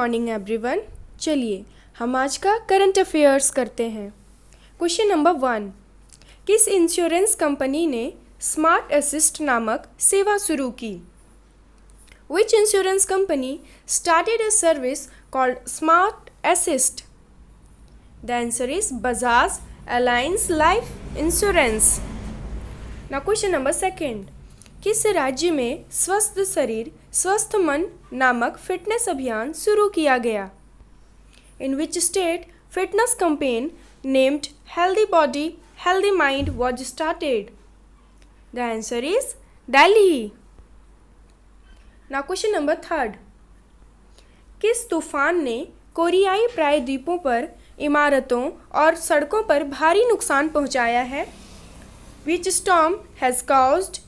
Morning everyone. चलिए हम आज का करंट अफेयर्स करते हैं। क्वेश्चन नंबर 1, किस इंश्योरेंस कंपनी ने स्मार्ट असिस्ट नामक सेवा शुरू की? Which insurance company started a service called smart assist? The answer is Bajaj alliance life insurance. Now question number 2, किस राज्य में स्वस्थ शरीर स्वस्थ मन नामक फिटनेस अभियान शुरू किया गया? In which state fitness campaign named healthy body healthy mind was started? The answer is Delhi. Now question number 3, किस तूफान ने कोरियाई प्रायद्वीपों पर इमारतों और सड़कों पर भारी नुकसान पहुंचाया है? Which storm has caused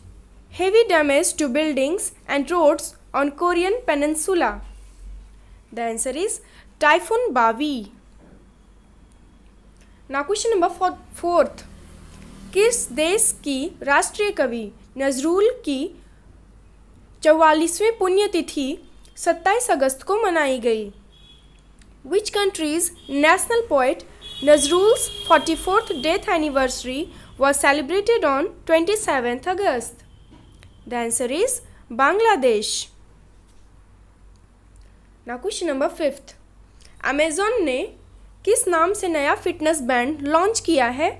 heavy damage to buildings and roads on Korean Peninsula? The answer is Typhoon Bavi. Now question number 4, किस देश की राष्ट्रीय कवि नजरुल की 44वीं पुण्यतिथि 27 अगस्त को मनाई गई? Which country's national poet Nazrul's 44th death anniversary was celebrated on 27th August? The answer is Bangladesh. Now question number 5, Amazon ने किस नाम से नया फिटनेस बैंड लॉन्च किया है?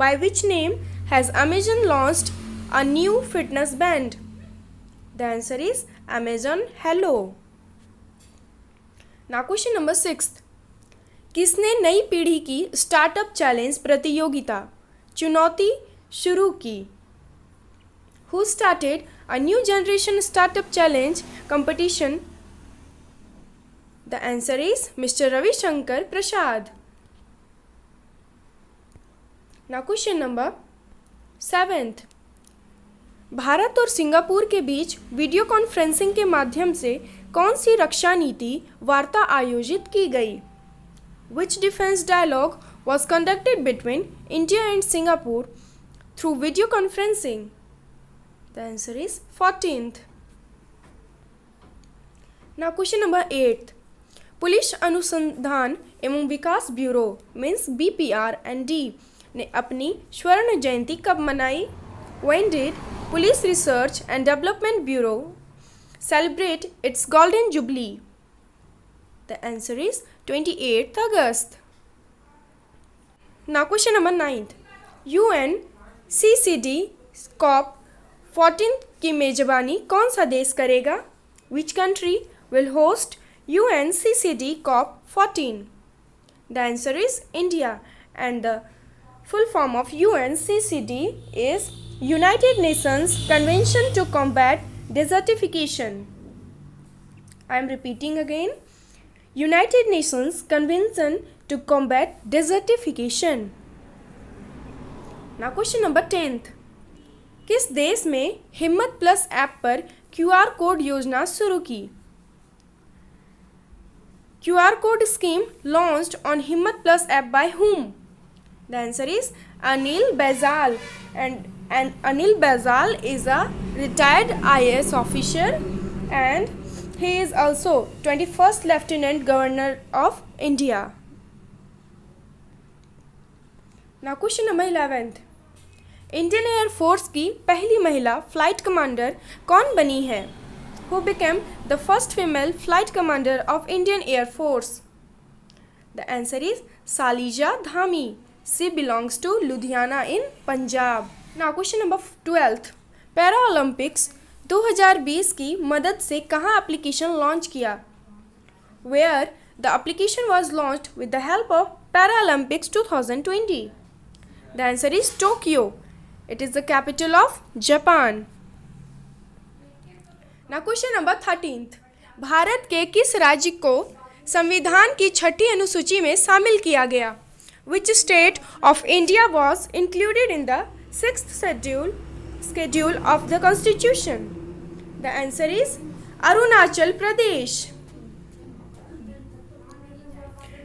By which name has Amazon launched a new fitness band? The answer is Amazon Hello. Now question number 6, किसने नई पीढ़ी की स्टार्टअप चैलेंज प्रतियोगिता चुनौती शुरू की? Who started a new generation startup challenge competition? The answer is Mr. Ravi Shankar Prasad. Now question number 7, Bharat और Singapore के बीच वीडियो कॉन्फ्रेंसिंग के माध्यम से कौन सी रक्षा नीति वार्ता आयोजित की गई? Which defense dialogue was conducted between India and Singapore through video conferencing? The answer is 14th. Now question number 8, police अनुसंधान एवं विकास ब्यूरो मीन्स BPR&D ने अपनी स्वर्ण जयंती कब मनाई? When did Police Research and Development Bureau celebrate its Golden Jubilee? The answer is 28th August. Now question number 9, UNCCD COP 14 की मेजबानी कौन सा देश करेगा? Which country will host UNCCD COP 14? The answer is India, and the full form of UNCCD is United Nations Convention to Combat Desertification. I am repeating again, United Nations Convention to Combat Desertification. Now question number 10, किस देश में हिम्मत plus app पर QR code योजना शुरू की? QR code scheme launched on हिम्मत plus app by whom? The answer is Anil Baijal, and Anil Baijal is a retired IAS officer and he is also 21st Lieutenant Governor of India. Now question number 11, Indian air force की पहली महिला flight commander कौन बनी है? Who became the first female flight commander of Indian Air Force? The answer is Salija Dhami. She belongs to Ludhiana in Punjab. Now question number 12, para Olympics 2020 की मदद से कहाँ एप्लीकेशन लॉन्च किया? Where the application was launched with the help of Paralympics 2020. The answer is Tokyo. It is the capital of Japan. Now question number 13, Bharat के किस राज्य को संविधान की 6ठी अनुसूची में शामिल किया गया? Which state of India was included in the 6th schedule of the Constitution? The answer is Arunachal Pradesh.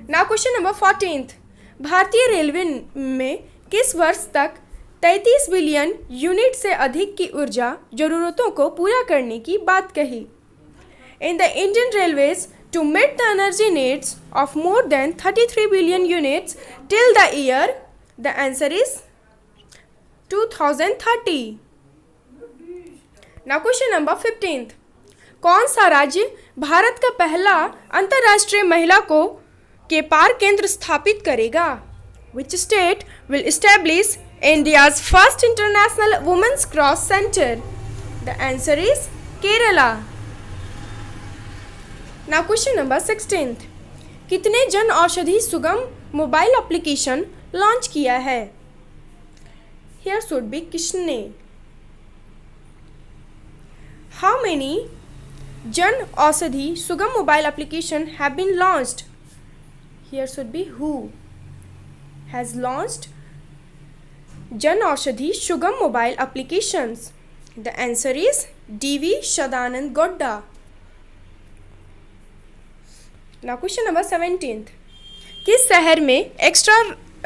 Now question number 14, भारतीय रेलवे में किस वर्ष तक 33 बिलियन यूनिट से अधिक की ऊर्जा जरूरतों को पूरा करने की बात कही? In the Indian Railways to meet the energy needs of more than 33 billion units till the year? The answer is 2030. Now question number 15th. कौन सा राज्य भारत का पहला अंतर्राष्ट्रीय महिला को के पार केंद्र स्थापित करेगा? Which state will establish India's first international women's cross center? The answer is Kerala. Now question number 16th. कितने जन औषधि सुगम मोबाइल एप्लीकेशन लॉन्च किया है? Here should be किसने. How many जन औषधि सुगम mobile application have been launched? Here should be who has launched Jan Aushadhi सुगम mobile applications. The answer is D.V. Sadanand Godda. Now question number 17th. किस शहर में extra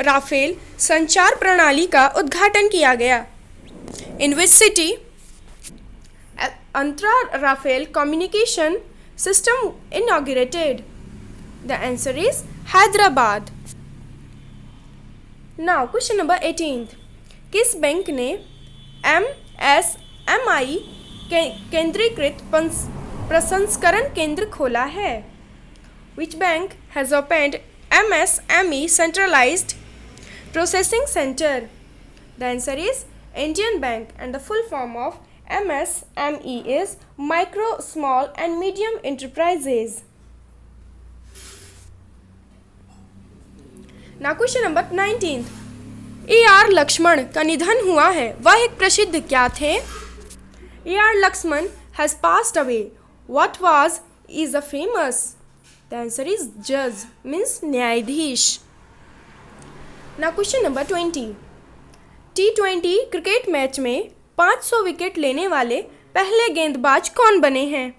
Rafale संचार प्रणाली का उद्घाटन किया गया? In which city Antra Rafael communication system inaugurated? The answer is Hyderabad. Now question number 18th. किस बैंक ने MSMI केंद्रीकृत प्रसंस्करण केंद्र खोला है? Which bank has opened MSME centralized processing center? The answer is Indian Bank, and the full form of MSME is Micro, Small and Medium Enterprises. Now question number 19th. A.R. Lakshman का निधन हुआ है, वह एक प्रसिद्ध क्या थे? A.R. Lakshman has passed away. What was is a famous? The answer is judge, means न्यायाधीश. Now question number 20. T20 cricket match में 500 विकेट लेने वाले पहले गेंदबाज कौन बने हैं?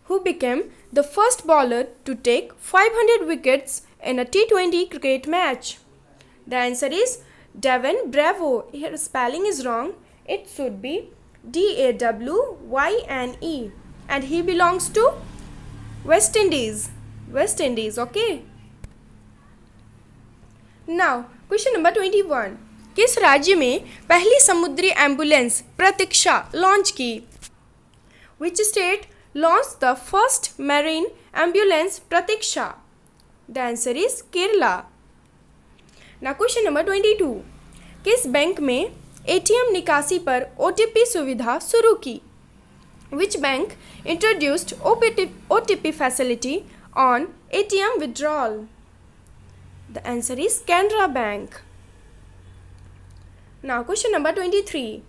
Who became the first bowler to take 500 wickets in a T20 cricket match? The answer is Devon Bravo. Here spelling is wrong. It should be Dawnyne, and he belongs to West Indies. West Indies, okay? Now question number 21. किस राज्य में पहली समुद्री ambulance प्रतीक्षा launch की? Which state launched the first marine ambulance Pratiksha? The answer is Kerala. Now question number 22. किस bank में ATM निकासी पर OTP सुविधा शुरू की? Which bank introduced OTP facility on ATM withdrawal? The answer is Canara Bank. Now question number 23.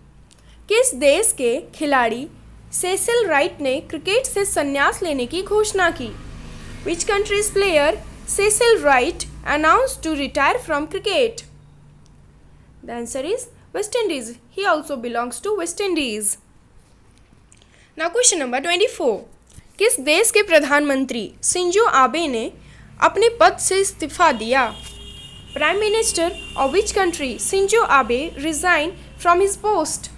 किस देश के खिलाड़ी सेसिल राइट ने क्रिकेट से संन्यास लेने की घोषणा की? Which country's player Cecil Wright announced to retire from cricket? The answer is West Indies. He also belongs to West Indies. Now question number 24. किस देश के प्रधानमंत्री शिंजो आबे ने अपने पद से इस्तीफा दिया? Prime Minister of which country Shinzo Abe resigned from his post?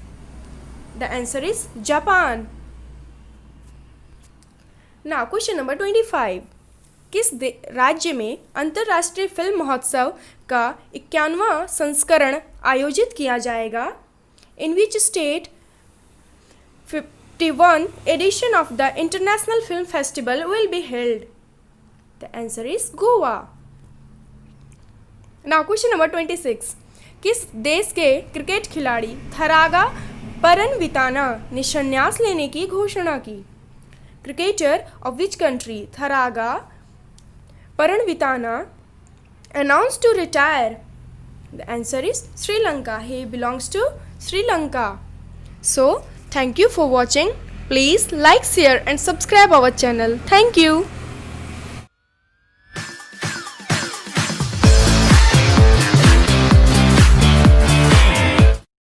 The answer is Japan. Now question number 25. किस राज्य में अंतर्राष्ट्रीय फिल्म महोत्सव का 51वां संस्करण आयोजित किया जाएगा? In which state 51 edition of the International Film Festival will be held? The answer is Goa. Now question number 26. किस देश के क्रिकेट खिलाड़ी थरागा परनविताना ने संन्यास लेने की घोषणा की? Cricketer of which country थरागा परनविताना announced to retire? The answer is Sri Lanka. He belongs to Sri Lanka. So thank you for watching. Please like, share and subscribe our channel. Thank you.